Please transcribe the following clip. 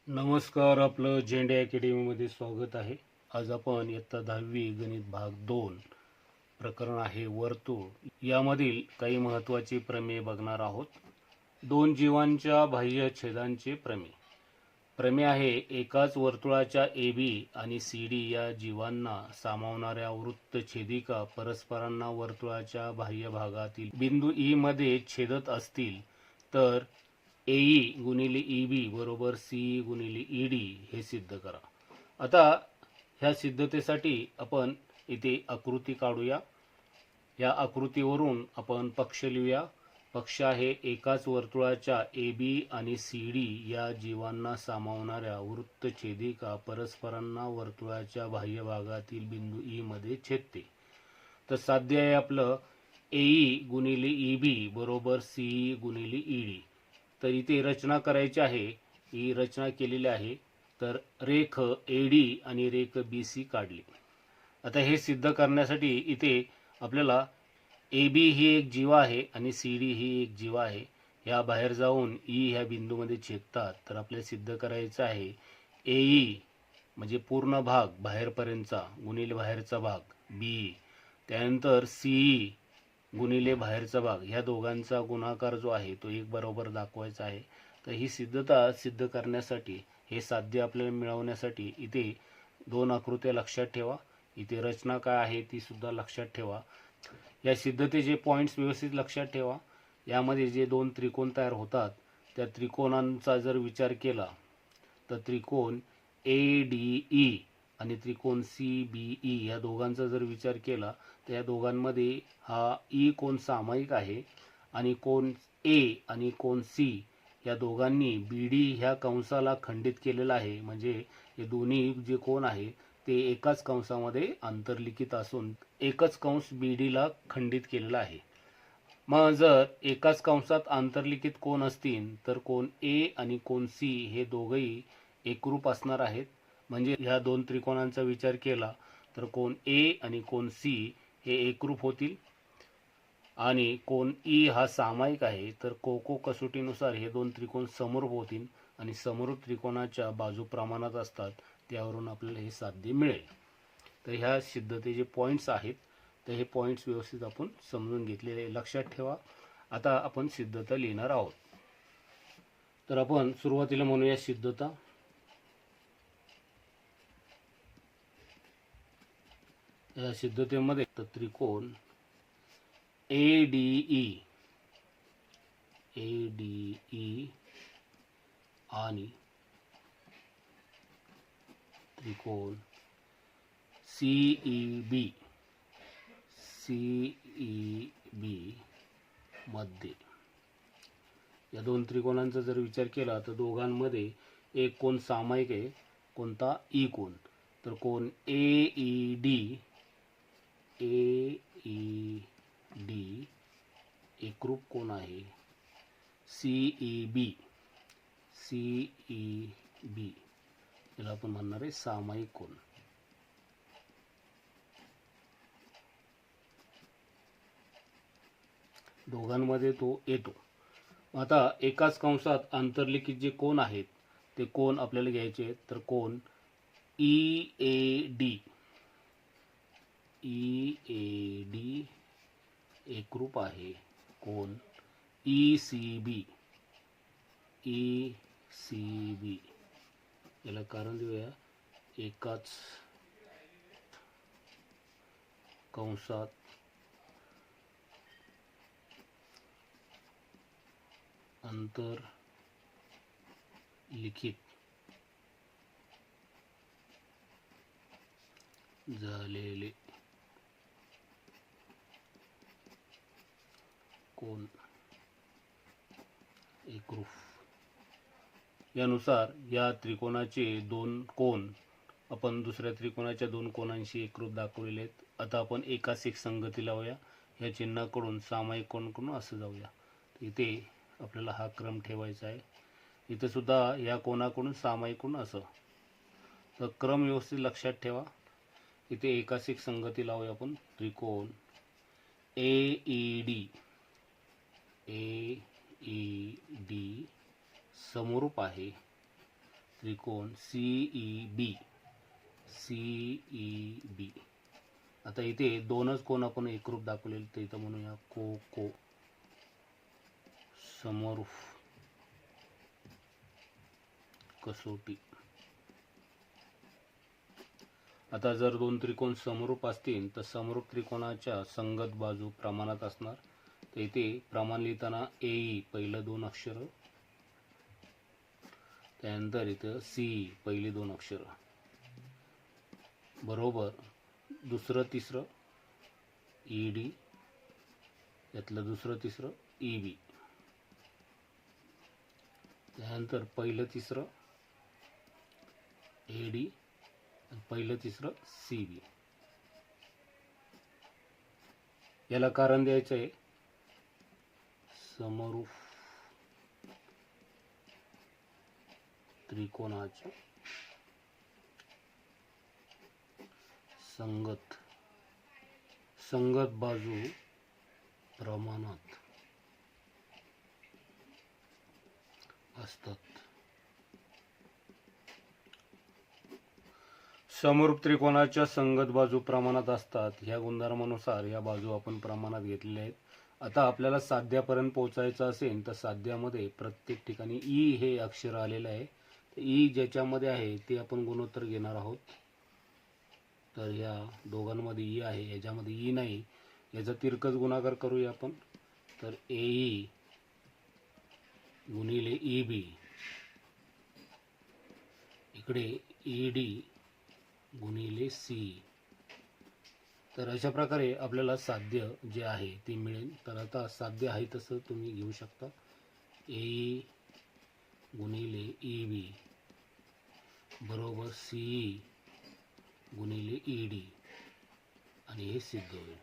नमस्कार, आपलं झेंडे अकॅडमीमध्ये स्वागत आहे. आज आपण इयत्ता 10वी गणित भाग 2 प्रकरण आहे वर्तुळ, यामधील काही महत्त्वाचे प्रमेय बघणार आहोत. दोन जीवांच्या बाह्य छेदांचे प्रमेय. प्रमेय आहे एकाच वर्तुळाच्या ए बी आणि सी डी या जीवांना सामावणाऱ्या वृत्तछेदिका परस्परांना वर्तुळाच्या बाह्य भागातील बिंदू ई मध्ये छेदत असतील तर एई गुणिले ईबी बरोबर सी गुणिले ईडी हे सिद्ध करा. आता ह्या सिद्धतेसाठी आपण इथे आकृती काढूया. या आकृतीवरून आपण पक्ष लिहूया. पक्ष आहे एकाच वर्तुळाच्या ए बी आणि सी डी या जीवांना सामावणाऱ्या वृत्तछेदिका परस्परांना वर्तुळाच्या बाह्य भागातील बिंदू ई मध्ये छेदते. तर साध्य आहे आपलं एई गुणिले ईबी बरोबर सी गुणिले ईडी. तर इथे रचना करायची आहे. ही रचना केलेली आहे. तर रेख एडी आणि रेख बी सी काढली. आता हे सिद्ध करण्यासाठी इथे आपल्याला ए बी ही एक जीवा आहे आणि सी डी ही एक जीवा आहे. ह्या बाहेर जाऊन ई ह्या बिंदूमध्ये छेदतात. तर आपल्याला सिद्ध करायचं आहे एई म्हणजे पूर्ण भाग बाहेरपर्यंतचा गुणिले बाहेरचा भाग बी, त्यानंतर सी गुणिले बाहेरचा भाग, ह्या दोघांचा गुणाकार जो आहे तो एक बरोबर दाखवायचा आहे. तर ही सिद्धता सिद्ध करण्यासाठी, हे साध्य आपल्याला मिळवण्यासाठी इथे दोन आकृत्या लक्षात ठेवा. इथे रचना काय आहे ती सुद्धा लक्षात ठेवा. या सिद्धतेचे पॉईंट्स व्यवस्थित लक्षात ठेवा. यामध्ये जे दोन त्रिकोण तयार होतात त्या त्रिकोणांचा जर विचार केला तर त्रिकोण ए डी ई आणि त्रिकोण सी बी ई या दोघांचा जर विचार केला तर या दोघांमध्ये हा ई कोण सामायिक आहे आणि कोण ए आणि कोण सी या दोघांनी बी डी ह्या कंसाला खंडित केलेला आहे. म्हणजे हे दोन्ही जे कोण आहे ते एकाच कंसामध्ये अंतर्लिखित असून एकच कंस बी डीला खंडित केलेला आहे. मग जर एकाच कंसात अंतर्लिखित कोण असतील तर कोण ए आणि कोण सी हे दोघंही एकरूप असणार आहेत. म्हणजे ह्या दोन त्रिकोणांचा विचार केला तर कोण ए आणि कोण सी हे एकरूप होतील. आणि कोण ई हा सामायिक आहे तर कोको कसोटीनुसार हे दोन त्रिकोण समरूप होतील आणि समरूप त्रिकोणाच्या बाजू प्रमाणात असतात. त्यावरून आपल्याला हे साध्य मिळेल. तर ह्या सिद्धतेचे पॉईंट्स आहेत. तर हे पॉईंट्स व्यवस्थित आपण समजून घेतलेले लक्षात ठेवा. आता आपण सिद्धता लिहिणार आहोत. तर आपण सुरुवातीला म्हणूया सिद्धता. या सिद्धतेमध्ये त्रिकोण ए डी ई आणि त्रिकोण सीई बी मध्ये या दोन त्रिकोणांचा जर विचार केला तर दोघांमध्ये एक कोण सामायिक आहे, कोणता ई कोण. तर कोण ए ई डी एकरूप कोण आहे सीई बी याला आपण म्हणणार आहे सामायिक कोण. दोघांमध्ये तो येतो. आता एकाच कंसात अंतर्लिखित जे कोण आहेत ते कोण आपल्याला घ्यायचे आहेत. तर कोण ई ए डी एकरूप आहे कोण ई सी बी याला कारण देऊया एकाच कंसात अंतर्लिखित झालेले कोण एकरूप. यानुसार या त्रिकोणाचे दोन कोण आपण दुसऱ्या त्रिकोणाच्या दोन कोणांशी एकरूप दाखवलेले आहेत. आता आपण एकाच एक संगती लावूया. या चिन्हाकडून सामायिक कोणाकडून असं जाऊया. इथे आपल्याला हा क्रम ठेवायचा आहे. इथे सुद्धा या कोणाकडून सामायिकून असं. तर क्रम व्यवस्थित लक्षात ठेवा. इथे एकाच एक संगती लावूया आपण. त्रिकोण ए ई डी समरूप आहे त्रिकोण CEB. CEB. आता इथे दोनच कोण आपण एकरूप दाखवलेले, तर इथं म्हणूया को समरूप कसोटी. आता जर दोन त्रिकोण समरूप असतील तर समरूप त्रिकोणाच्या संगत बाजू प्रमाणात असणार. तर इथे प्रमाण लिहिताना AE पहिलं दोन अक्षर, त्यानंतर इथं CE पहिली दोन अक्षर, बरोबर दुसरं तिसरं ED, यातलं दुसरं तिसरं EB, त्यानंतर पहिलं तिसरं AD आणि पहिलं तिसरं CB. याला कारण द्यायचं आहे समरूप त्रिकोणाच्या संगत बाजू प्रमाणात असतात. समरूप त्रिकोणाच्या संगत बाजू प्रमाणात असतात ह्या गुणधर्मानुसार या बाजू आपण प्रमाणात घेतलेल्या आहेत. आता आपल्याला साध्यापर्यंत पोहोचायचं असेल तर साध्यामध्ये प्रत्येक ठिकाणी E हे अक्षर आलेलं आहे. E ज्याच्यामध्ये आहे ते आपण गुणोत्तर घेणार आहोत. तर या दोघांमध्ये E आहे, याच्यामध्ये E नाही, याचा तिरकस गुणाकार करूया आपण. तर AE गुणिले EB, इकडे ED गुणिले CE. तर अशा प्रकारे आपल्याला साध्य जे आहे ते मिळेल. तर आता साध्य आहे तसं तुम्ही घेऊ शकता. AE गुणिले EB बरोबर CE गुणिले ED आणि हे सिद्ध होईल.